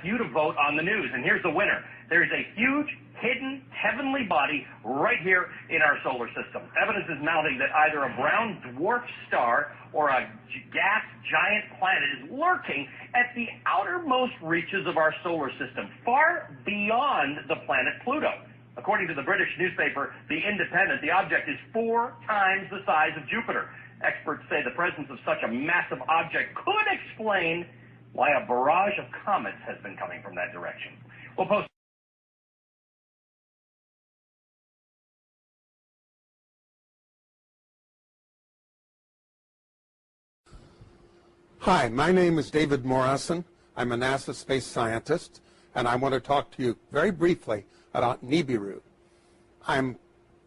you to vote on the news, and here's the winner. There's a huge, hidden, heavenly body right here in our solar system. Evidence is mounting that either a brown dwarf star or a gas giant planet is lurking at the outermost reaches of our solar system, far beyond the planet Pluto. According to the British newspaper The Independent, the object is 4 times the size of Jupiter. Experts say the presence of such a massive object could explain why a barrage of comets has been coming from that direction. We'll post. Hi, my name is David Morrison. I'm a NASA space scientist, and I want to talk to you very briefly about Nibiru. I'm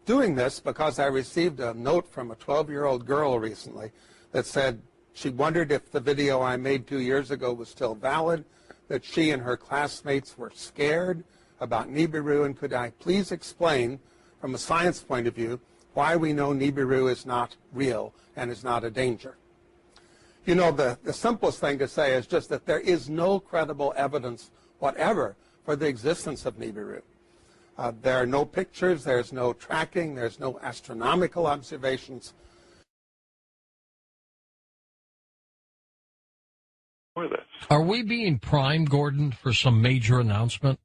doing this because I received a note from a 12-year-old girl recently that said she wondered if the video I made 2 years ago was still valid, that she and her classmates were scared about Nibiru, and could I please explain, from a science point of view, why we know Nibiru is not real and is not a danger. You know, the simplest thing to say is just that there is no credible evidence whatever for the existence of Nibiru. There are no pictures, there's no tracking, there's no astronomical observations. Are we being primed, Gordon, for some major announcement?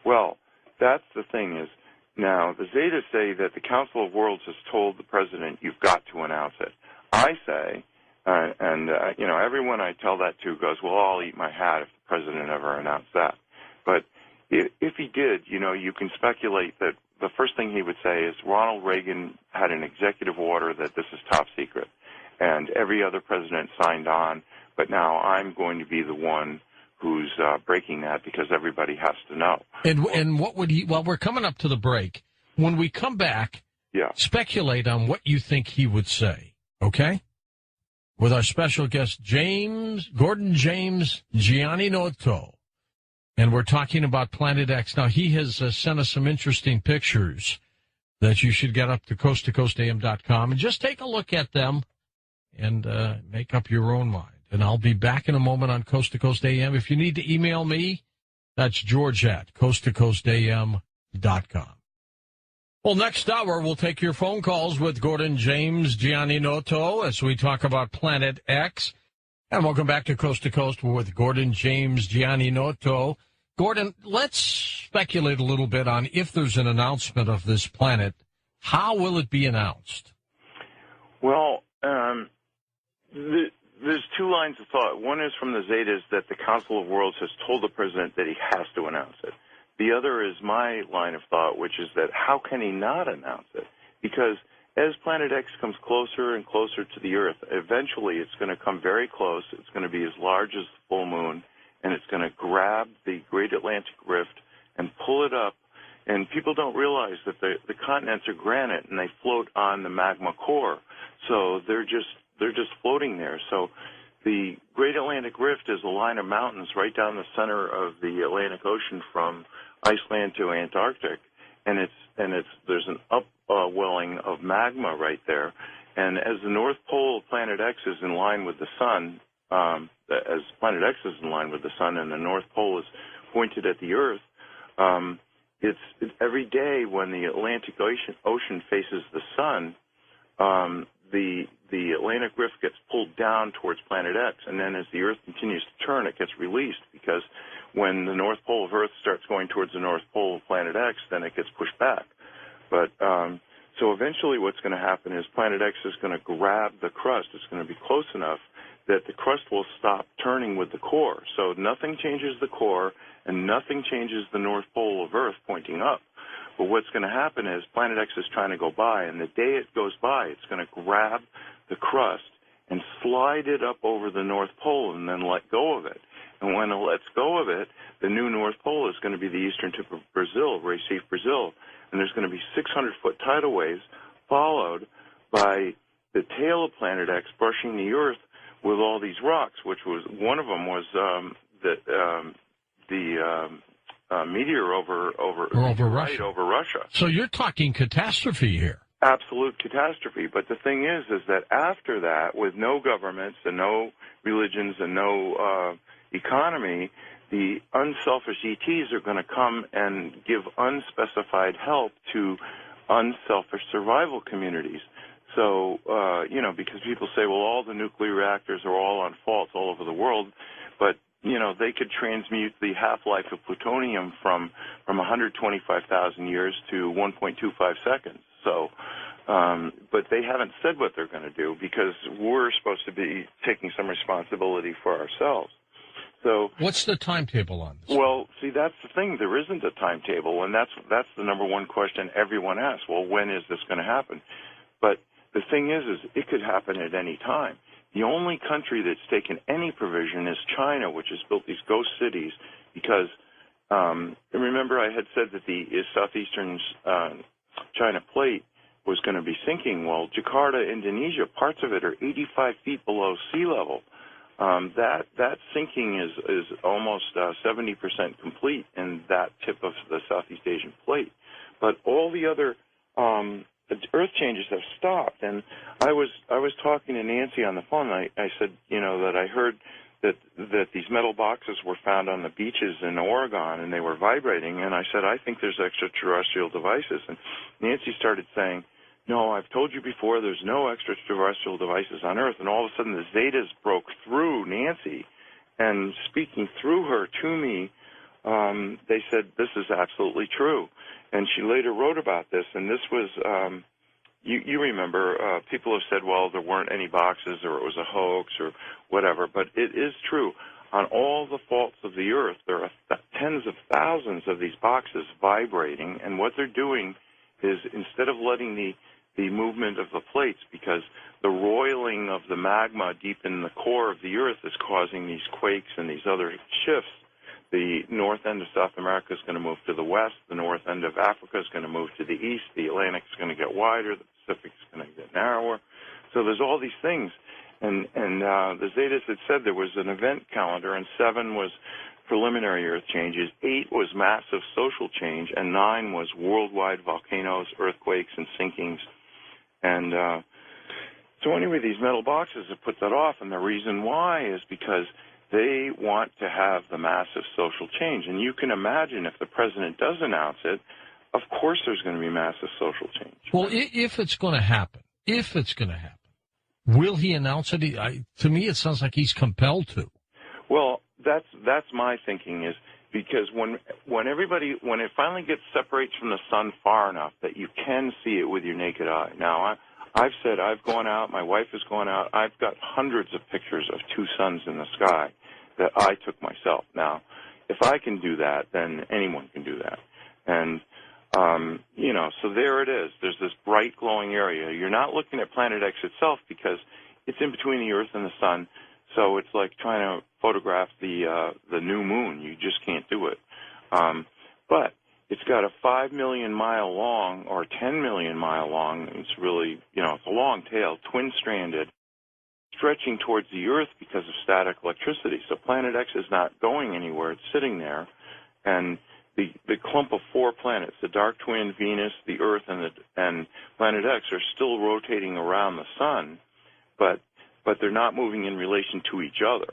Well, that's the thing is, now, the Zetas say that the Council of Worlds has told the president, you've got to announce it. I say, you know, everyone I tell that to goes, well, I'll eat my hat if the president ever announced that. But if he did, you know, you can speculate that the first thing he would say is Ronald Reagan had an executive order that this is top secret, and every other president signed on, but now I'm going to be the one who's breaking that because everybody has to know. And what would he, well, we're coming up to the break. When we come back, speculate on what you think he would say, okay? With our special guest, Gordon James Giannotto. And we're talking about Planet X. Now, he has sent us some interesting pictures that you should get up to coasttocoastam.com and just take a look at them and make up your own mind. And I'll be back in a moment on Coast to Coast AM. If you need to email me, that's George at coasttocoastam.com. Well, next hour, we'll take your phone calls with Gordon James Giannotto as we talk about Planet X. And welcome back to Coast with Gordon James Giannotto. Gordon, let's speculate a little bit on if there's an announcement of this planet. How will it be announced? Well, there's 2 lines of thought. One is from the Zetas that the Council of Worlds has told the president that he has to announce it. The other is my line of thought, which is that how can he not announce it? Because as Planet X comes closer and closer to the Earth, eventually it's going to come very close. It's going to be as large as the full moon, and it's going to grab the Great Atlantic Rift and pull it up. And people don't realize that the continents are granite and they float on the magma core. So they're just floating there. So the Great Atlantic Rift is a line of mountains right down the center of the Atlantic Ocean from Iceland to Antarctic, and there's an upwelling of magma right there. And as the North Pole of Planet X is in line with the sun, as Planet X is in line with the sun, and the North Pole is pointed at the Earth, it's every day when the Atlantic Ocean faces the sun, the Atlantic Rift gets pulled down towards Planet X, and then as the Earth continues to turn, it gets released, because when the North Pole of Earth starts going towards the North Pole of Planet X, then it gets pushed back. But so eventually what's going to happen is Planet X is going to grab the crust. It's going to be close enough that the crust will stop turning with the core. So nothing changes the core, and nothing changes the North Pole of Earth pointing up. But what's going to happen is Planet X is trying to go by, and the day it goes by, it's going to grab the crust and slide it up over the North Pole and then let go of it. And when it lets go of it, the new North Pole is going to be the eastern tip of Brazil, Recife, Brazil. And there's going to be 600-foot tidal waves followed by the tail of Planet X brushing the Earth with all these rocks, which was one of them was the meteor over Russia. So you're talking catastrophe here. Absolute catastrophe. But the thing is that after that, with no governments and no religions and no economy, the unselfish ETs are going to come and give unspecified help to unselfish survival communities. So, because people say, well, all the nuclear reactors are all on faults all over the world, but, they could transmute the half-life of plutonium from 125,000 years to 1.25 seconds. So, but they haven't said what they're going to do because we're supposed to be taking some responsibility for ourselves. So, what's the timetable on this? Well, see, that's the thing. There isn't a timetable, and that's the number one question everyone asks. Well, when is this going to happen? But the thing is it could happen at any time. The only country that's taken any provision is China, which has built these ghost cities because, remember I had said that the southeastern China plate was going to be sinking. Well, Jakarta, Indonesia, parts of it are 85 feet below sea level. That sinking is almost 70% complete in that tip of the Southeast Asian plate. But all the other earth changes have stopped. And I was talking to Nancy on the phone. I said, that I heard that these metal boxes were found on the beaches in Oregon and they were vibrating. And I said, I think there's extraterrestrial devices. And Nancy started saying, no, I've told you before, there's no extraterrestrial devices on Earth. And all of a sudden the Zetas broke through Nancy, and speaking through her to me, they said, this is absolutely true. And she later wrote about this, and this was, you remember, people have said, well, there weren't any boxes or it was a hoax or whatever, but it is true. On all the faults of the Earth, there are tens of thousands of these boxes vibrating, and what they're doing is instead of letting the movement of the plates, because the roiling of the magma deep in the core of the Earth is causing these quakes and these other shifts. The north end of South America is going to move to the west. The north end of Africa is going to move to the east. The Atlantic is going to get wider. The Pacific is going to get narrower. So there's all these things. And the Zetas had said there was an event calendar, and 7 was preliminary Earth changes, 8 was massive social change, and 9 was worldwide volcanoes, earthquakes, and sinkings. And so anyway, these metal boxes have put that off, and the reason why is because they want to have the massive social change. And you can imagine if the president does announce it, of course there's going to be massive social change. Well, if it's going to happen, will he announce it? To me, it sounds like he's compelled to. Well, that's my thinking, is because when it finally gets separates from the sun far enough that you can see it with your naked eye. Now, I've said I've gone out, my wife has gone out, I've got hundreds of pictures of 2 suns in the sky that I took myself. Now, if I can do that, then anyone can do that. And, so there it is. There's this bright glowing area. You're not looking at Planet X itself because it's in between the Earth and the sun. So it's like trying to photograph the new moon. You just can't do it. But it's got a 5 million mile long or 10 million mile long. It's really, it's a long tail, twin-stranded, stretching towards the Earth because of static electricity. So Planet X is not going anywhere. It's sitting there. And the clump of 4 planets, the dark twin, Venus, the Earth, and Planet X, are still rotating around the sun, but they're not moving in relation to each other.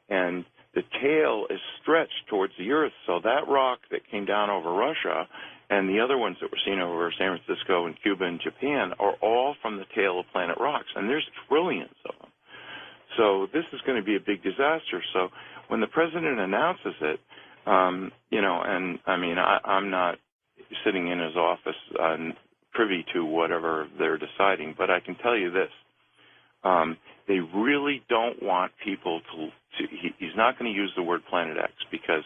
And the tail is stretched towards the Earth, so that rock that came down over Russia and the other ones that were seen over San Francisco and Cuba and Japan are all from the tail of planet rocks, and there's trillions of them. So this is going to be a big disaster. So when the president announces it, I'm not sitting in his office privy to whatever they're deciding, but I can tell you this. They really don't want people he's not going to use the word Planet X because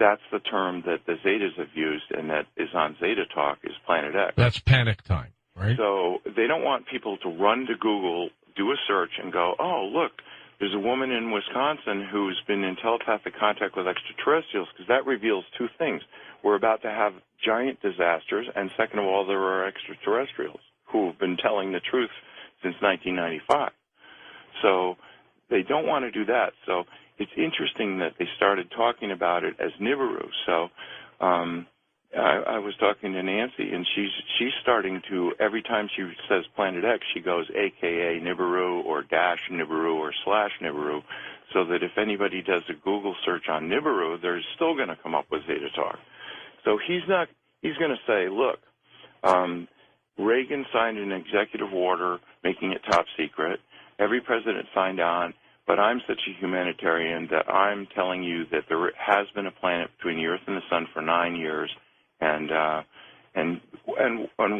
that's the term that the Zetas have used and that is on Zeta Talk is Planet X. That's panic time, right? So they don't want people to run to Google, do a search, and go, oh, look, there's a woman in Wisconsin who's been in telepathic contact with extraterrestrials, because that reveals 2 things. We're about to have giant disasters, and second of all, there are extraterrestrials who have been telling the truth since 1995. So they don't want to do that. So it's interesting that they started talking about it as Nibiru. So I was talking to Nancy, and she's starting to, every time she says Planet X, she goes AKA Nibiru or dash Nibiru or slash Nibiru. so that if anybody does a Google search on Nibiru, they're still going to come up with Zeta Talk. So he's going to say, look, Reagan signed an executive order making it top secret. Every president signed on, but I'm such a humanitarian that I'm telling you that there has been a planet between the Earth and the Sun for 9 years, and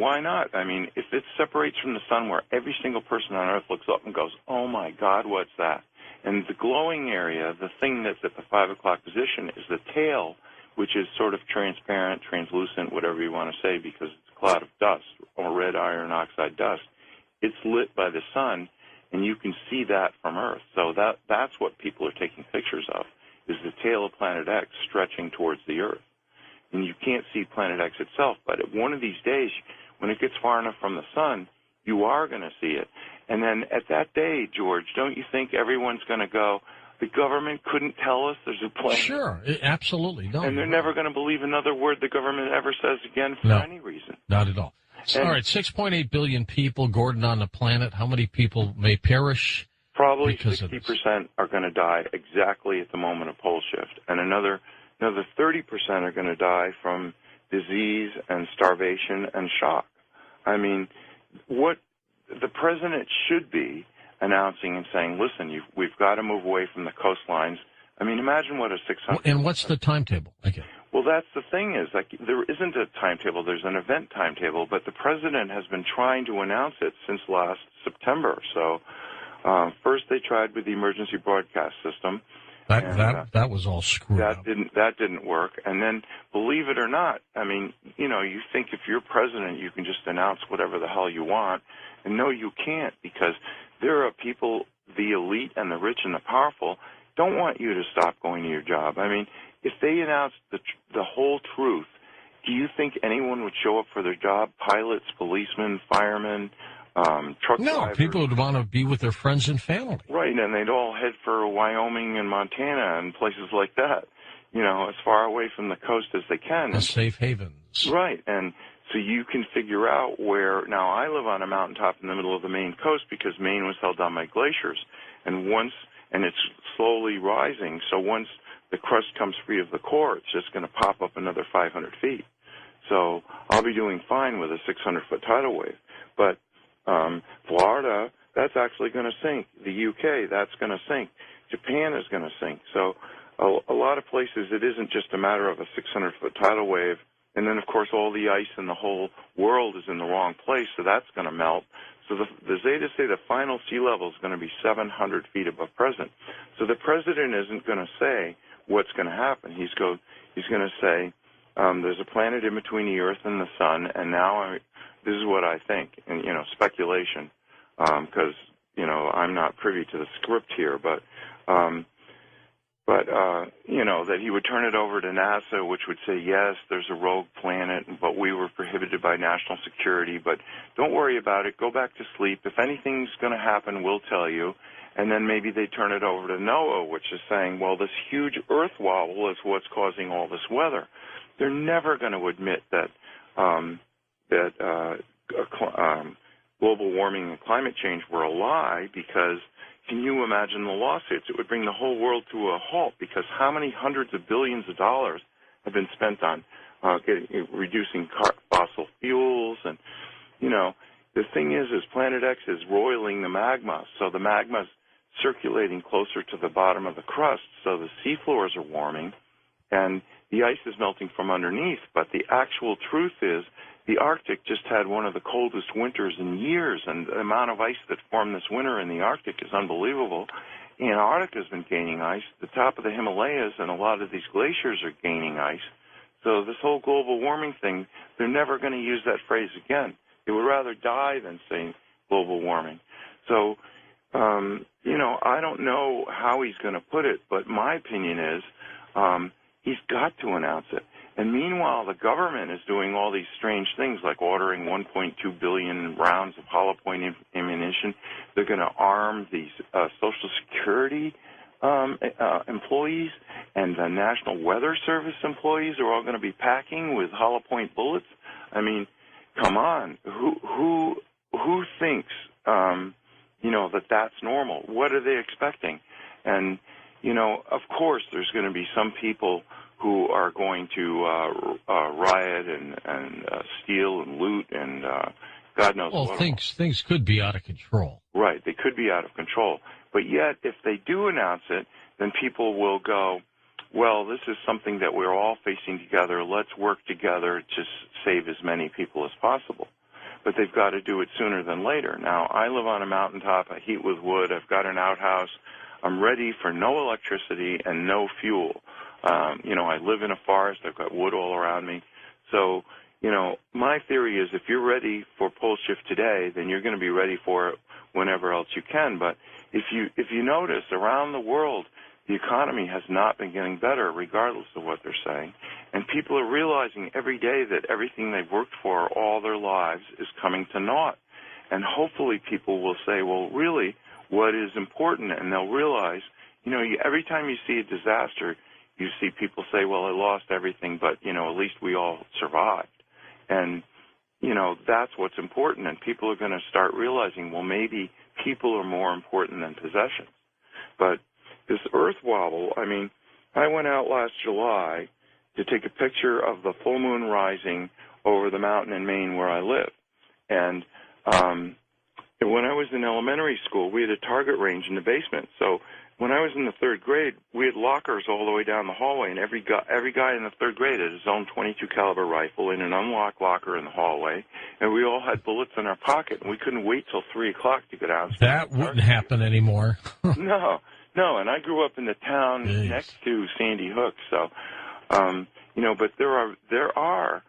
why not? I mean, if it separates from the Sun where every single person on Earth looks up and goes, oh my God, what's that? And the glowing area, the thing that's at the 5 o'clock position, is the tail, which is sort of transparent, translucent, whatever you want to say, because it's a cloud of dust or red iron oxide dust. It's lit by the sun, and you can see that from Earth. So that's what people are taking pictures of, is the tail of Planet X stretching towards the Earth. And you can't see Planet X itself, but one of these days, when it gets far enough from the sun, you are going to see it. And then at that day, George, don't you think everyone's going to go, the government couldn't tell us there's a planet? Sure, absolutely. No, and they're never going to believe another word the government ever says again for any reason. Not at all. All right, 6.8 billion people, Gordon, on the planet. How many people may perish? Probably 60% are going to die exactly at the moment of pole shift. And another 30% are going to die from disease and starvation and shock. I mean, what the president should be announcing and saying, listen, we've got to move away from the coastlines. I mean, imagine what a 600... And what's the timetable? Okay. Well, that's the thing is, like, there isn't a timetable. There's an event timetable, but the president has been trying to announce it since last September. So first they tried with the emergency broadcast system. That was all screwed up. That didn't work. And then, believe it or not, I mean, you know, you think if you're president, you can just announce whatever the hell you want. And no, you can't, because there are people, the elite and the rich and the powerful, don't want you to stop going to your job. I mean, if they announced the whole truth, do you think anyone would show up for their job? Pilots, policemen, firemen, truck drivers? No, people would want to be with their friends and family. Right, and they'd all head for Wyoming and Montana and places like that, you know, as far away from the coast as they can. The safe havens. Right, and so you can figure out where, now I live on a mountaintop in the middle of the Maine coast because Maine was held down by glaciers, and it's slowly rising, so once the crust comes free of the core, it's just going to pop up another 500 feet. So I'll be doing fine with a 600-foot tidal wave. But Florida, that's actually going to sink. The UK, that's going to sink. Japan is going to sink. So a lot of places, it isn't just a matter of a 600-foot tidal wave. And then, of course, all the ice in the whole world is in the wrong place, so that's going to melt. So the Zetas say the final sea level is going to be 700 feet above present. So the president isn't going to say what's going to happen. He's going to say there's a planet in between the Earth and the Sun, and now this is what I think, and, you know, speculation, because, you know, I'm not privy to the script here, but you know, that he would turn it over to NASA, which would say, yes, there's a rogue planet, but we were prohibited by national security, but don't worry about it. Go back to sleep. If anything's going to happen, we'll tell you. And then maybe they turn it over to NOAA, which is saying, well, this huge Earth wobble is what's causing all this weather. They're never going to admit that global warming and climate change were a lie, because can you imagine the lawsuits? It would bring the whole world to a halt, because how many hundreds of billions of dollars have been spent on reducing fossil fuels? And, you know, the thing is Planet X is roiling the magma, so the magma's circulating closer to the bottom of the crust, so the seafloors are warming, and the ice is melting from underneath. But the actual truth is the Arctic just had one of the coldest winters in years, and the amount of ice that formed this winter in the Arctic is unbelievable. Antarctica has been gaining ice. The top of the Himalayas and a lot of these glaciers are gaining ice. So this whole global warming thing, they're never going to use that phrase again. They would rather die than say global warming. So, you know, I don't know how he's going to put it, but my opinion is he's got to announce it. And meanwhile, the government is doing all these strange things, like ordering 1.2 billion rounds of hollow point ammunition. They're going to arm these Social Security employees, and the National Weather Service employees are all going to be packing with hollow point bullets. I mean, come on, who thinks you know, that's normal? What are they expecting? And of course there's going to be some people who are going to riot and steal and loot and God knows what. Well, things could be out of control. Right, they could be out of control. But yet, if they do announce it, then people will go, well, this is something that we're all facing together. Let's work together to save as many people as possible. But they've got to do it sooner than later. Now, I live on a mountaintop. I heat with wood. I've got an outhouse. I'm ready for no electricity and no fuel. I live in a forest. I've got wood all around me. So, my theory is if you're ready for pole shift today, then you're going to be ready for it whenever else you can. But if you notice, around the world, the economy has not been getting better, regardless of what they're saying. And people are realizing every day that everything they've worked for all their lives is coming to naught. And hopefully people will say, well, really, what is important? And they'll realize, every time you see a disaster, you see people say, well, I lost everything, but, at least we all survived. And, that's what's important. And people are going to start realizing, well, maybe people are more important than possessions. But this earth wobble, I went out last July to take a picture of the full moon rising over the mountain in Maine where I live. And when I was in elementary school, we had a target range in the basement. So when I was in the third grade, we had lockers all the way down the hallway, and every guy in the third grade had his own .22 caliber rifle in an unlocked locker in the hallway, and we all had bullets in our pocket, and we couldn't wait till 3 o'clock to get out. That wouldn't happen anymore. No, and I grew up in the town next to Sandy Hook, so, but there are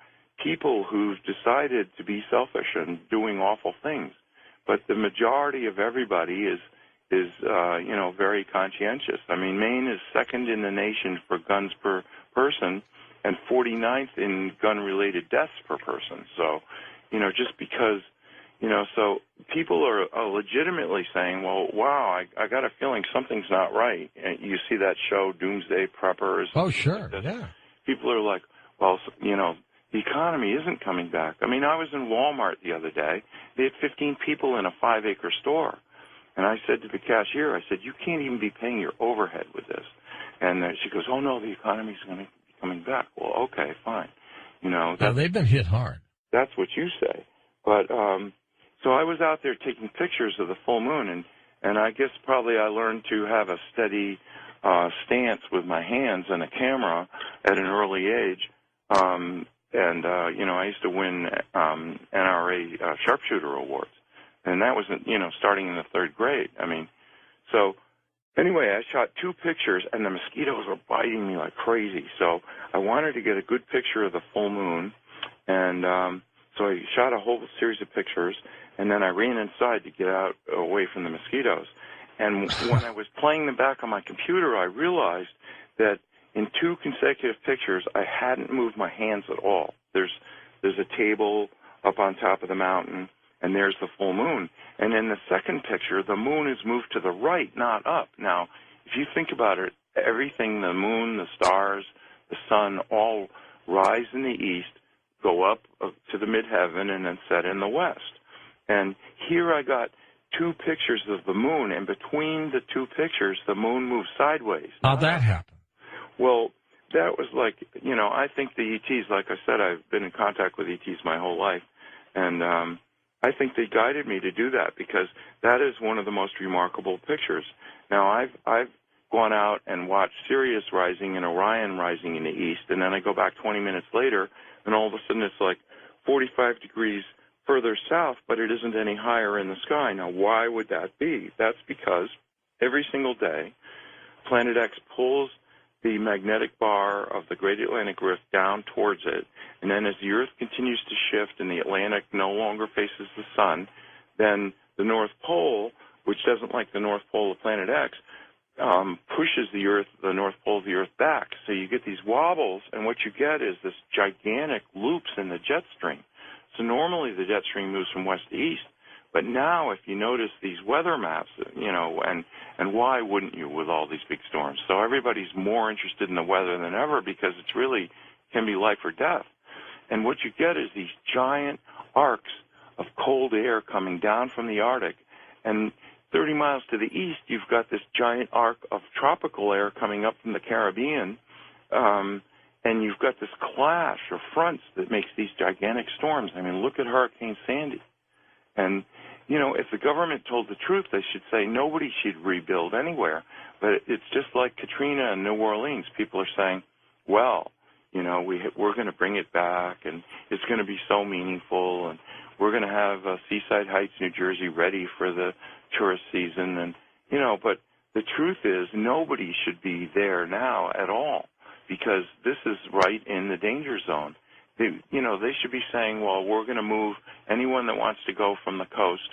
people who've decided to be selfish and doing awful things, but the majority of everybody is very conscientious. Maine is second in the nation for guns per person and 49th in gun-related deaths per person. So, just because, so people are legitimately saying, well, wow, I got a feeling something's not right. And you see that show, Doomsday Preppers. Oh, sure, yeah. People are like, well, the economy isn't coming back. I was in Walmart the other day. They had 15 people in a 5-acre store. And I said to the cashier, you can't even be paying your overhead with this. And she goes, oh, no, the economy's going to be coming back. Well, okay, fine. They've been hit hard. That's what you say. But so I was out there taking pictures of the full moon, and I guess probably I learned to have a steady stance with my hands and a camera at an early age. I used to win NRA sharpshooter awards. And that was, starting in the third grade. So anyway, I shot 2 pictures, and the mosquitoes were biting me like crazy. So I wanted to get a good picture of the full moon, and so I shot a whole series of pictures, and then I ran inside to get out away from the mosquitoes. And when I was playing them back on my computer, I realized that in 2 consecutive pictures, I hadn't moved my hands at all. There's a table up on top of the mountain, and there's the full moon. And in the second picture, the moon is moved to the right, not up. Now, if you think about it, everything, the moon, the stars, the sun, all rise in the east, go up to the midheaven, and then set in the west. And here I got 2 pictures of the moon, and between the 2 pictures, the moon moves sideways. How'd that happen? Well, that was like, I think the ETs, like I said, I've been in contact with ETs my whole life, and I think they guided me to do that because that is one of the most remarkable pictures. Now, I've gone out and watched Sirius rising and Orion rising in the east, and then I go back 20 minutes later, and all of a sudden it's like 45 degrees further south, but it isn't any higher in the sky. Now, why would that be? That's because every single day, Planet X pulls the magnetic bar of the Great Atlantic Rift down towards it, and then as the Earth continues to shift and the Atlantic no longer faces the sun, then the North Pole, which doesn't like the North Pole of Planet X, pushes the North Pole of the Earth back. So you get these wobbles, and what you get is this gigantic loops in the jet stream. So normally the jet stream moves from west to east, but now if you notice these weather maps, and why wouldn't you with all these big storms? So everybody's more interested in the weather than ever because it's really can be life or death. And what you get is these giant arcs of cold air coming down from the Arctic, and 30 miles to the east, you've got this giant arc of tropical air coming up from the Caribbean, and you've got this clash of fronts that makes these gigantic storms. I mean, look at Hurricane Sandy. And, you know, if the government told the truth, they should say nobody should rebuild anywhere. But it's just like Katrina and New Orleans. People are saying, well, you know, we're going to bring it back, and it's going to be so meaningful, and we're going to have Seaside Heights, New Jersey, ready for the tourist season. And, you know, but the truth is nobody should be there now at all, because this is right in the danger zone. They should be saying, well, we're going to move anyone that wants to go from the coast.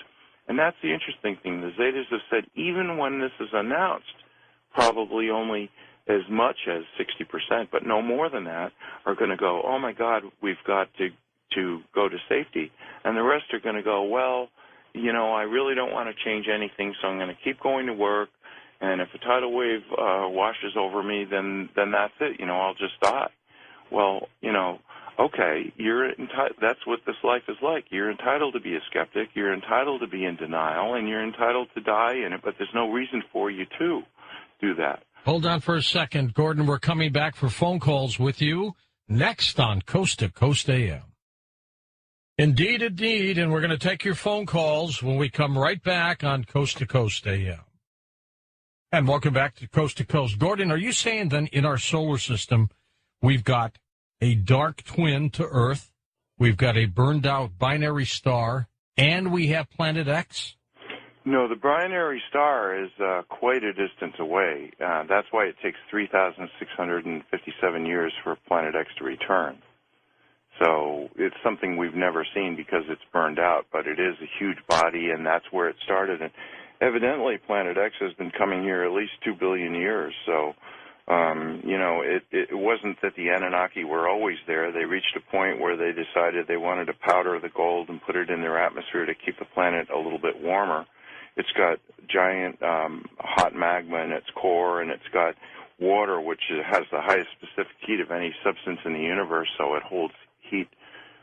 And that's the interesting thing. The Zetas have said even when this is announced, probably only as much as 60%, but no more than that, are going to go, oh, my God, we've got to go to safety. And the rest are going to go, well, you know, I really don't want to change anything, so I'm going to keep going to work. And if a tidal wave washes over me, then that's it. You know, I'll just die. Well, you know, okay, that's what this life is like. You're entitled to be a skeptic. You're entitled to be in denial, and you're entitled to die in it, but there's no reason for you to do that. Hold on for a second, Gordon. We're coming back for phone calls with you next on Coast to Coast AM. Indeed, indeed, and we're going to take your phone calls when we come right back on Coast to Coast AM. And welcome back to Coast to Coast. Gordon, are you saying then in our solar system we've got a dark twin to Earth, we've got a burned-out binary star, and we have Planet X? No, the binary star is quite a distance away. That's why it takes 3,657 years for Planet X to return. So it's something we've never seen because it's burned out, but it is a huge body, and that's where it started. And evidently, Planet X has been coming here at least 2 billion years. So, you know, it wasn't that the Anunnaki were always there. They reached a point where they decided they wanted to powder the gold and put it in their atmosphere to keep the planet a little bit warmer. It's got giant hot magma in its core, and it's got water, which has the highest specific heat of any substance in the universe, so it holds heat.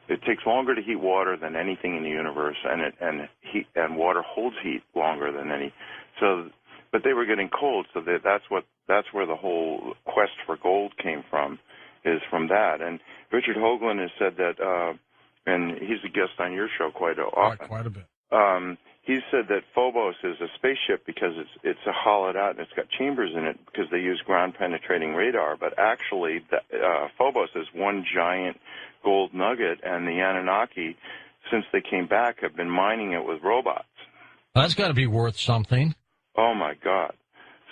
It takes longer to heat water than anything in the universe, and water holds heat longer than any. So, but they were getting cold, so that's where the whole quest for gold came from, is from that. And Richard Hoagland has said that, and he's a guest on your show quite often. Quite a bit. He said that Phobos is a spaceship because it's a hollowed out and it's got chambers in it because they use ground-penetrating radar. But actually, Phobos is one giant gold nugget, and the Anunnaki, since they came back, have been mining it with robots. That's got to be worth something. Oh my God!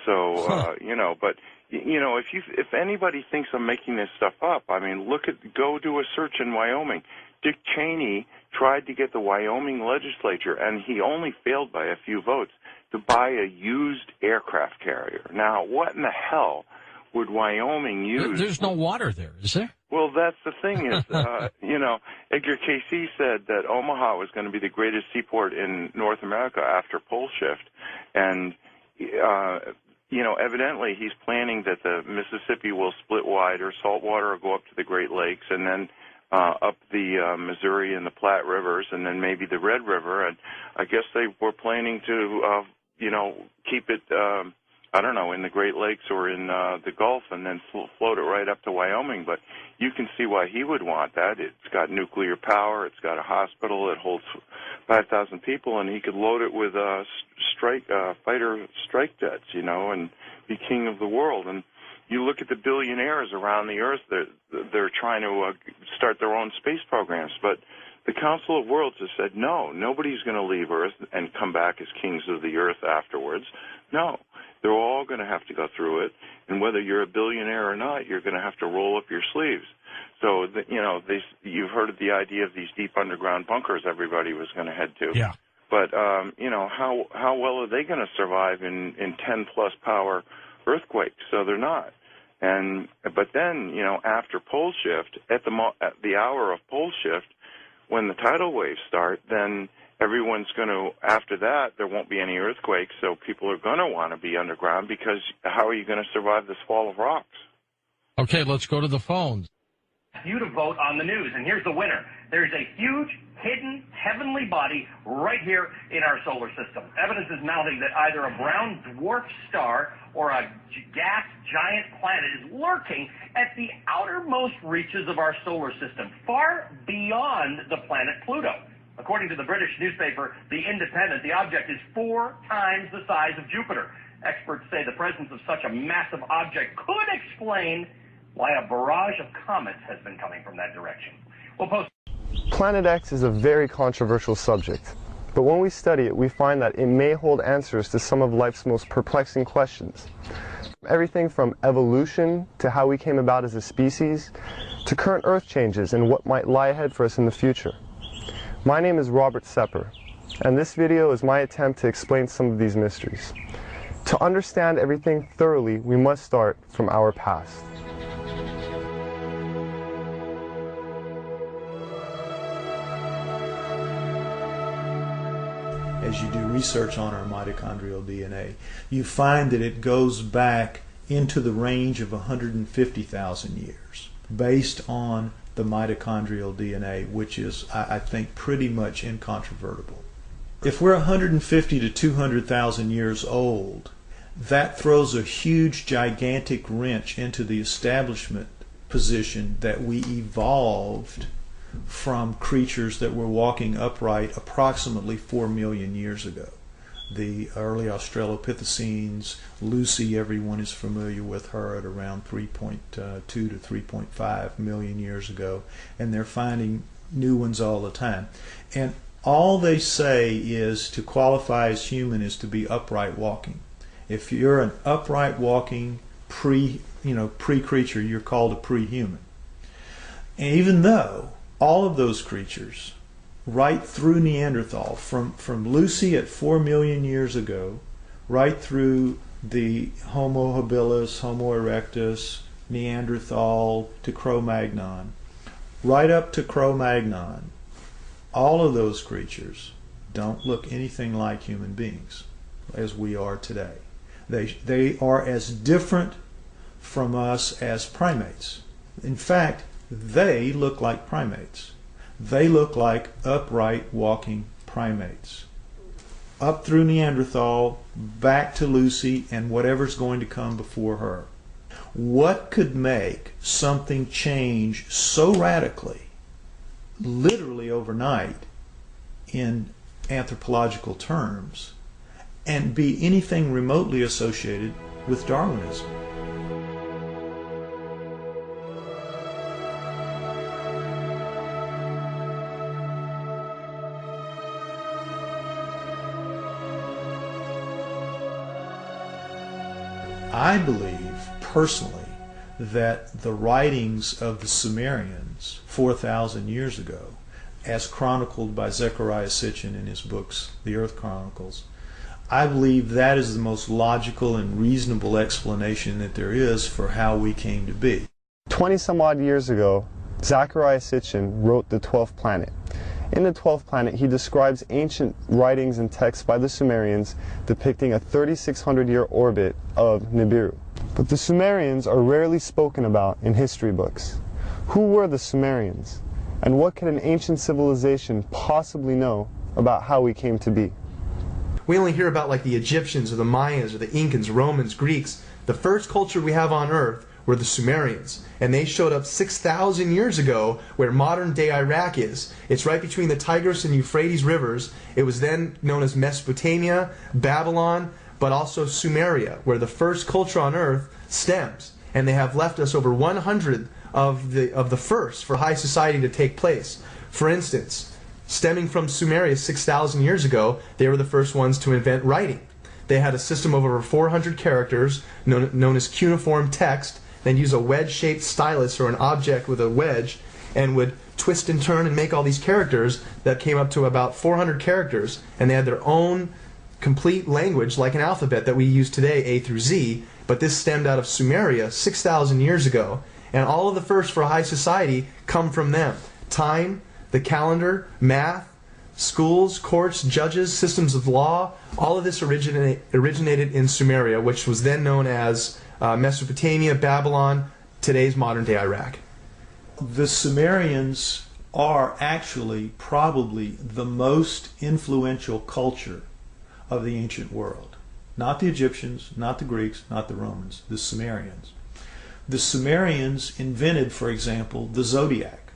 So you know, but you know, if anybody thinks I'm making this stuff up, I mean, go do a search in Wyoming. Dick Cheney tried to get the Wyoming legislature, and he only failed by a few votes, to buy a used aircraft carrier. Now, what in the hell would Wyoming use? There's no water there, is there? Well, that's the thing is, you know, Edgar Cayce said that Omaha was going to be the greatest seaport in North America after pole shift. And, you know, evidently he's planning that the Mississippi will split wide, or salt water will go up to the Great Lakes, and then up the Missouri and the Platte Rivers, and then maybe the Red River. And I guess they were planning to, you know, keep it, I don't know, in the Great Lakes or in the Gulf, and then float it right up to Wyoming. But you can see why he would want that. It's got nuclear power. It's got a hospital. It holds 5,000 people, and he could load it with fighter strike jets, you know, and be king of the world. And you look at the billionaires around the earth, they're trying to start their own space programs. But the Council of Worlds has said, no, nobody's going to leave Earth and come back as kings of the earth afterwards. No, they're all going to have to go through it. And whether you're a billionaire or not, you're going to have to roll up your sleeves. So, you know, you've heard of the idea of these deep underground bunkers everybody was going to head to. Yeah. But, you know, how well are they going to survive in 10-plus power earthquakes? So they're not. But then, you know, after pole shift, at the hour of pole shift, when the tidal waves start, then everyone's going to, after that, there won't be any earthquakes, so people are going to want to be underground, because how are you going to survive this fall of rocks? Okay, let's go to the phones. You to vote on the news, and here's the winner. There's a huge, hidden, heavenly body right here in our solar system. Evidence is mounting that either a brown dwarf star or a gas giant planet is lurking at the outermost reaches of our solar system, far beyond the planet Pluto. According to the British newspaper The Independent, the object is 4 times the size of Jupiter. Experts say the presence of such a massive object could explain why a barrage of comets has been coming from that direction. We'll post. Planet X is a very controversial subject, but when we study it, we find that it may hold answers to some of life's most perplexing questions. Everything from evolution to how we came about as a species, to current Earth changes and what might lie ahead for us in the future. My name is Robert Sepper, and this video is my attempt to explain some of these mysteries. To understand everything thoroughly, we must start from our past. As you do research on our mitochondrial DNA, you find that it goes back into the range of 150,000 years, based on the mitochondrial DNA, which is, I think, pretty much incontrovertible. If we're 150 to 200,000 years old, that throws a huge, gigantic wrench into the establishment position that we evolved from creatures that were walking upright approximately 4 million years ago. The early Australopithecines, Lucy, everyone is familiar with her, at around 3.2 to 3.5 million years ago, and they're finding new ones all the time. And all they say is to qualify as human is to be upright walking. If you're an upright walking pre-creature, you're called a pre-human. And even though all of those creatures, right through Neanderthal, from Lucy at 4 million years ago, right through the Homo habilis, Homo erectus, Neanderthal to Cro-Magnon, right up to Cro-Magnon, all of those creatures don't look anything like human beings as we are today. They are as different from us as primates. In fact, they look like primates. They look like upright walking primates. Up through Neanderthal, back to Lucy, and whatever's going to come before her. What could make something change so radically, literally overnight, in anthropological terms, and be anything remotely associated with Darwinism? I believe, personally, that the writings of the Sumerians 4,000 years ago, as chronicled by Zecharia Sitchin in his books, The Earth Chronicles, I believe that is the most logical and reasonable explanation that there is for how we came to be. 20 some odd years ago, Zecharia Sitchin wrote The 12th Planet. In The 12th Planet, he describes ancient writings and texts by the Sumerians depicting a 3,600-year orbit of Nibiru. But the Sumerians are rarely spoken about in history books. Who were the Sumerians? And what could an ancient civilization possibly know about how we came to be? We only hear about like the Egyptians or the Mayans or the Incans, Romans, Greeks. The first culture we have on Earth were the Sumerians, and they showed up 6,000 years ago where modern-day Iraq is. It's right between the Tigris and Euphrates rivers. It was then known as Mesopotamia, Babylon, but also Sumeria, where the first culture on Earth stems. And they have left us over 100 of the first for high society to take place. For instance, stemming from Sumeria 6,000 years ago, they were the first ones to invent writing. They had a system of over 400 characters known as cuneiform text. Then use a wedge-shaped stylus or an object with a wedge and would twist and turn and make all these characters that came up to about 400 characters, and they had their own complete language like an alphabet that we use today, A through Z, but this stemmed out of Sumeria 6,000 years ago, and all of the first for high society come from them. Time, the calendar, math, schools, courts, judges, systems of law, all of this originated in Sumeria, which was then known as Mesopotamia, Babylon, today's modern-day Iraq. The Sumerians are actually probably the most influential culture of the ancient world. Not the Egyptians, not the Greeks, not the Romans, the Sumerians. The Sumerians invented, for example, the zodiac.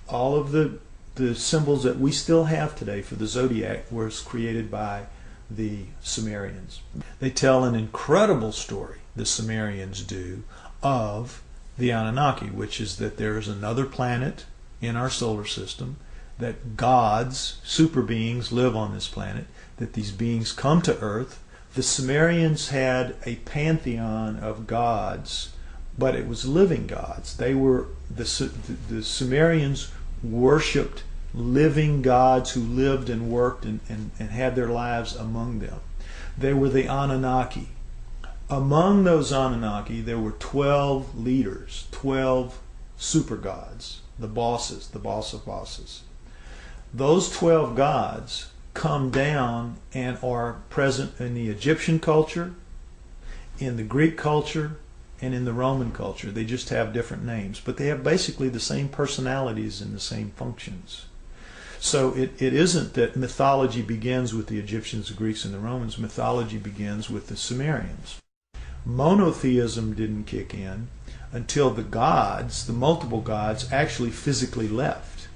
All of the symbols that we still have today for the zodiac was created by the Sumerians. They tell an incredible story, the Sumerians do, of the Anunnaki, which is that there is another planet in our solar system, that gods, super beings, live on this planet, that these beings come to Earth. The Sumerians had a pantheon of gods, but it was living gods. They were the Sumerians worshipped living gods who lived and worked and had their lives among them. They were the Anunnaki. Among those Anunnaki, there were 12 leaders, 12 super gods, the bosses, the boss of bosses. Those 12 gods come down and are present in the Egyptian culture, in the Greek culture, and in the Roman culture. They just have different names, but they have basically the same personalities and the same functions. So it isn't that mythology begins with the Egyptians, the Greeks, and the Romans. Mythology begins with the Sumerians. Monotheism didn't kick in until the gods, the multiple gods, actually physically left.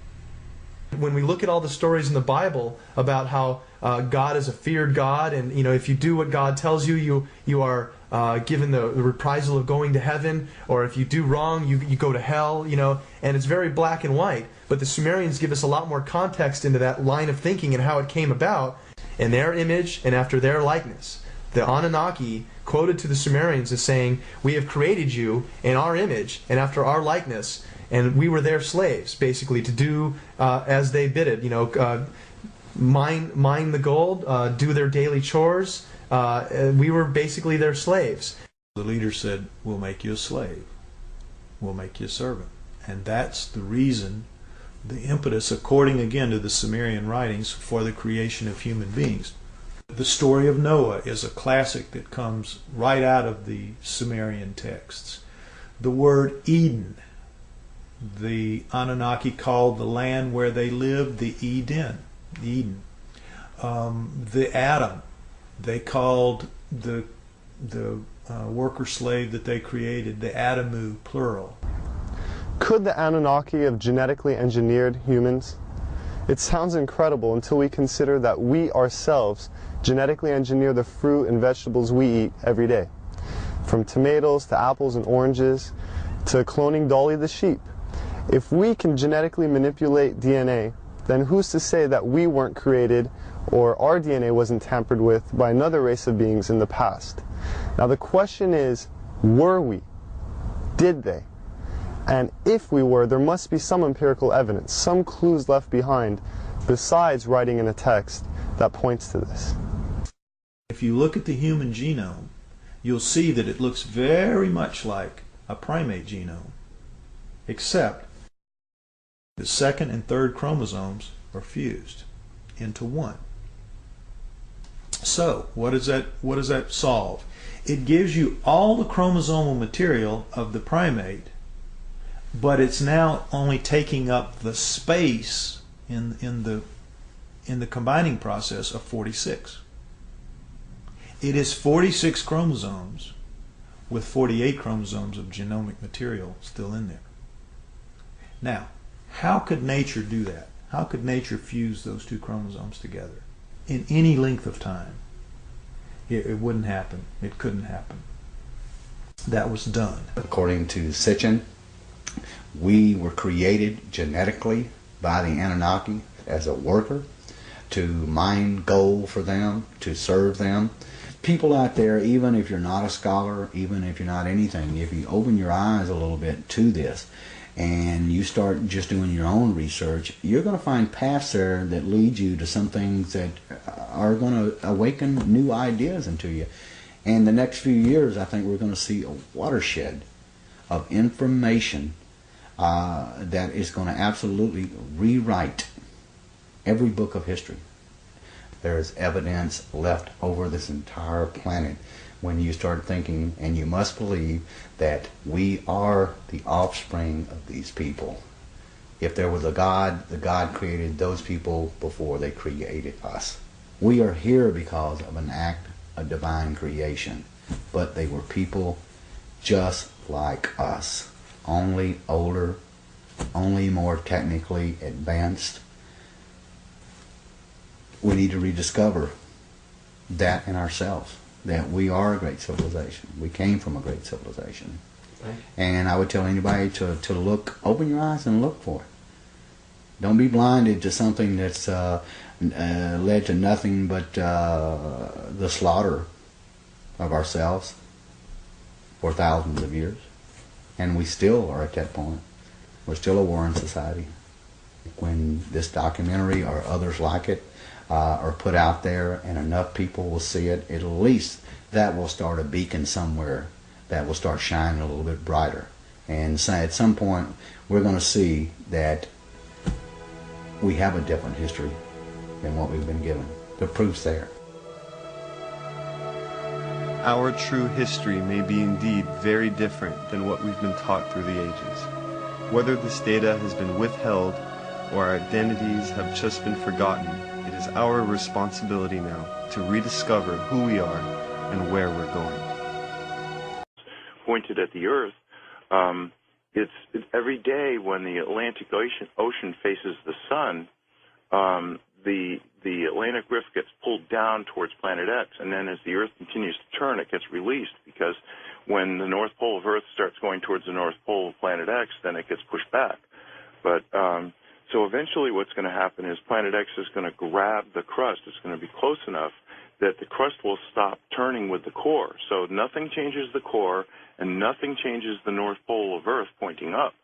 When we look at all the stories in the Bible about how God is a feared God, and if you do what God tells you, you are given the reprisal of going to heaven, or if you do wrong, you go to hell, and it's very black and white. But the Sumerians give us a lot more context into that line of thinking and how it came about in their image and after their likeness. The Anunnaki quoted to the Sumerians as saying, "We have created you in our image and after our likeness, and we were their slaves," basically, to do as they bid it. Mine the gold, do their daily chores. We were basically their slaves. The leader said, "We'll make you a slave. We'll make you a servant." And that's the reason, the impetus, according again to the Sumerian writings, for the creation of human beings. The story of Noah is a classic that comes right out of the Sumerian texts. The word Eden, the Anunnaki called the land where they lived the Eden. The Adam, they called the worker slave that they created the Adamu, plural. Could the Anunnaki have genetically engineered humans? It sounds incredible until we consider that we ourselves genetically engineer the fruit and vegetables we eat every day. From tomatoes to apples and oranges to cloning Dolly the sheep. If we can genetically manipulate DNA, then who's to say that we weren't created or our DNA wasn't tampered with by another race of beings in the past? Now the question is, were we? Did they? And if we were, there must be some empirical evidence, some clues left behind, besides writing in a text that points to this. If you look at the human genome, you'll see that it looks very much like a primate genome, except the second and third chromosomes are fused into one. So, what does that solve? It gives you all the chromosomal material of the primate, but it's now only taking up the space in the combining process of 46. It is 46 chromosomes with 48 chromosomes of genomic material still in there. Now, how could nature do that? How could nature fuse those two chromosomes together in any length of time? It wouldn't happen. It couldn't happen. That was done. According to Sitchin, we were created genetically by the Anunnaki as a worker, to mine gold for them, to serve them. People out there, even if you're not a scholar, even if you're not anything, if you open your eyes a little bit to this and you start just doing your own research, you're going to find paths there that lead you to some things that are going to awaken new ideas into you. And the next few years, I think we're going to see a watershed of information that is going to absolutely rewrite every book of history. There's evidence left over this entire planet when you start thinking, and you must believe, that we are the offspring of these people. If there was a God, the God created those people before they created us. We are here because of an act of divine creation, but they were people just like us, only older, only more technically advanced. We need to rediscover that in ourselves, that we are a great civilization. We came from a great civilization. And I would tell anybody to look, open your eyes and look for it. Don't be blinded to something that's led to nothing but the slaughter of ourselves for thousands of years. And we still are at that point. We're still a warring society. When this documentary or others like it are put out there and enough people will see it, at least that will start a beacon somewhere that will start shining a little bit brighter. And so at some point we're going to see that we have a different history than what we've been given. The proof's there. Our true history may be indeed very different than what we've been taught through the ages. Whether this data has been withheld or our identities have just been forgotten, it is our responsibility now to rediscover who we are and where we're going. Pointed at the Earth, it's every day when the Atlantic Ocean faces the sun, the Atlantic Rift gets pulled down towards Planet X, and then as the Earth continues to turn, it gets released, because when the North Pole of Earth starts going towards the North Pole of Planet X, then it gets pushed back. But so eventually what's going to happen is Planet X is going to grab the crust. It's going to be close enough that the crust will stop turning with the core. So nothing changes the core, and nothing changes the North Pole of Earth pointing up.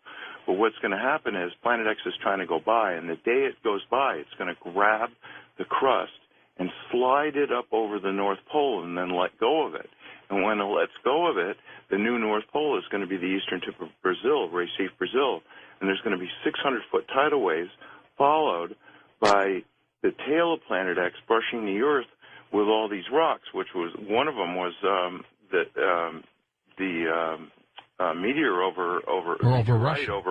But what's going to happen is Planet X is trying to go by, and the day it goes by, it's going to grab the crust and slide it up over the North Pole and then let go of it. And when it lets go of it, the new North Pole is going to be the eastern tip of Brazil, Recife, Brazil. And there's going to be 600-foot tidal waves followed by the tail of Planet X brushing the Earth with all these rocks, which was one of them was the meteor over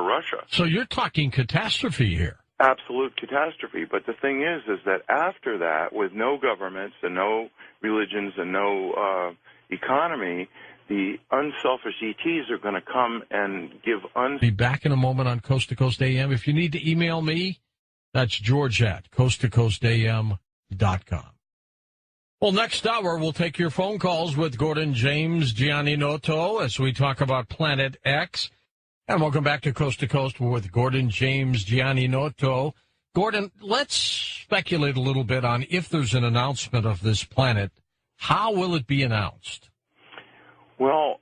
Russia. So you're talking catastrophe here. Absolute catastrophe. But the thing is that after that, with no governments and no religions and no economy, the unselfish ETs are going to come and give Be back in a moment on Coast to Coast AM. If you need to email me, that's George at coasttocoastam.com. Well, next hour, we'll take your phone calls with Gordon James Gianninoto as we talk about Planet X. And welcome back to Coast with Gordon James Gianninoto. Gordon, let's speculate a little bit on if there's an announcement of this planet. How will it be announced? Well,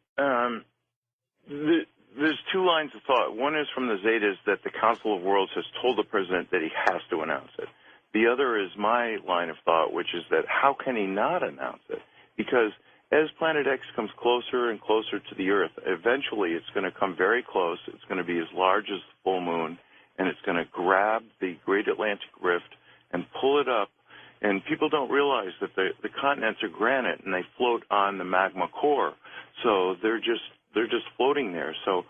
there's two lines of thought. One is from the Zetas that the Council of Worlds has told the president that he has to announce it. The other is my line of thought, which is that how can he not announce it? Because as Planet X comes closer and closer to the Earth, eventually it's going to come very close. It's going to be as large as the full moon, and it's going to grab the Great Atlantic Rift and pull it up. And people don't realize that the continents are granite, and they float on the magma core. So they're just floating there. So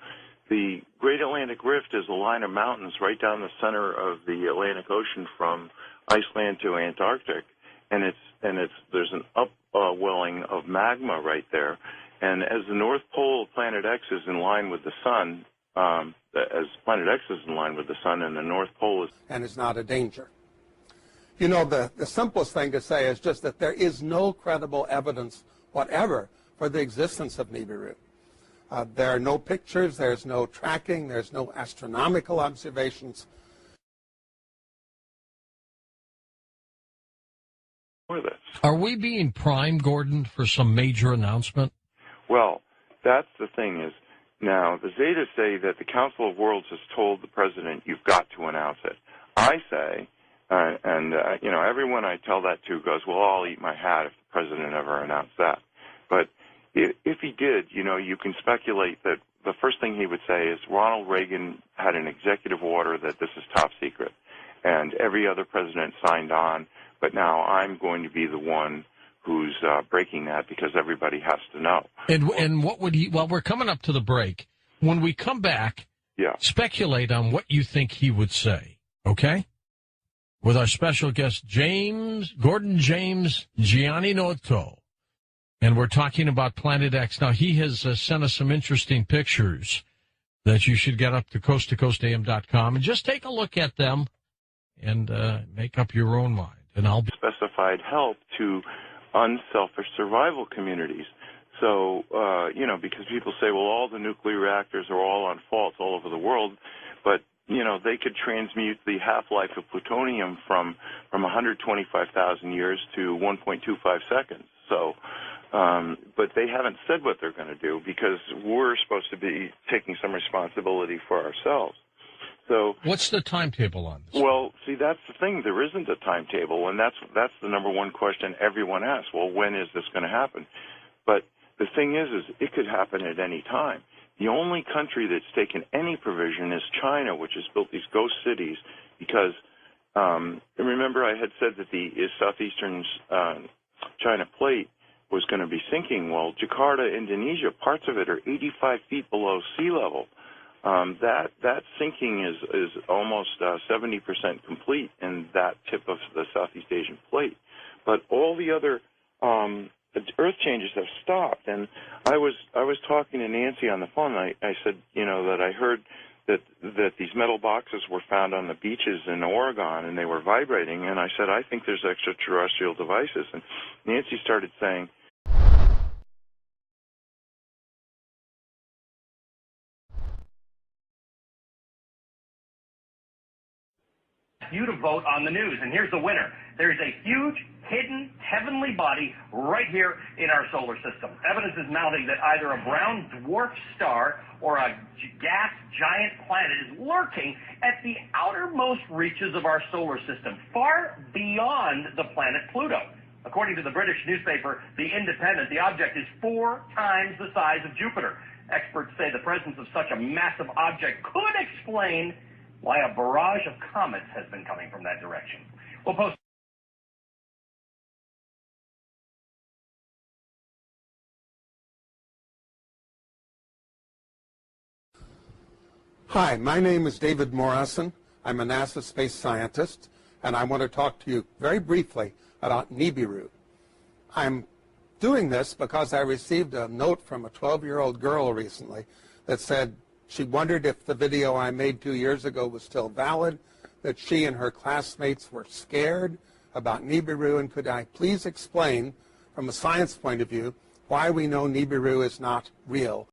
the Great Atlantic Rift is a line of mountains right down the center of the Atlantic Ocean from Iceland to Antarctic, and there's an upwelling of magma right there. And as the North Pole of Planet X is in line with the sun, as Planet X is in line with the sun, and the North Pole is... And it's not a danger. You know, the simplest thing to say is just that there is no credible evidence whatever for the existence of Nibiru. There are no pictures, there's no tracking, there's no astronomical observations. Are we being primed, Gordon, for some major announcement? Well, that's the thing is, now, the Zetas say that the Council of Worlds has told the president, you've got to announce it. I say, everyone I tell that to goes, well, I'll eat my hat if the president ever announced that. But if he did, you can speculate that the first thing he would say is Ronald Reagan had an executive order that this is top secret, and every other president signed on But now I'm going to be the one who's breaking that because everybody has to know. And what would he? Well, we're coming up to the break. When we come back, speculate on what you think he would say. Okay, with our special guest Gordon James Gianninotto, and we're talking about Planet X. Now he has sent us some interesting pictures that you should get up to coasttocoastam.com and just take a look at them and make up your own mind. And I'll specified help to unselfish survival communities. So, because people say, well, all the nuclear reactors are all on faults all over the world, but, they could transmute the half-life of plutonium from 125,000 years to 1.25 seconds. So, but they haven't said what they're going to do because we're supposed to be taking some responsibility for ourselves. So, what's the timetable on this? Well, see, that's the thing. There isn't a timetable, and that's the number one question everyone asks. Well, when is this going to happen? But the thing is it could happen at any time. The only country that's taken any provision is China, which has built these ghost cities because, remember I had said that the southeastern China plate was going to be sinking. Well, Jakarta, Indonesia, parts of it are 85 feet below sea level. That sinking is almost 70% complete in that tip of the Southeast Asian plate. But all the other earth changes have stopped. And I was talking to Nancy on the phone. And I said, that I heard that these metal boxes were found on the beaches in Oregon and they were vibrating. And I said, I think there's extraterrestrial devices. And Nancy started saying, you to vote on the news, and here's the winner. There's a huge, hidden, heavenly body right here in our solar system. Evidence is mounting that either a brown dwarf star or a gas giant planet is lurking at the outermost reaches of our solar system, far beyond the planet Pluto. According to the British newspaper The Independent, the object is 4 times the size of Jupiter. Experts say the presence of such a massive object could explain why a barrage of comets has been coming from that direction. We'll post. Hi, my name is David Morrison. I'm a NASA space scientist, and I want to talk to you very briefly about Nibiru. I'm doing this because I received a note from a 12-year-old girl recently that said she wondered if the video I made 2 years ago was still valid, that she and her classmates were scared about Nibiru, and could I please explain, from a science point of view, why we know Nibiru is not real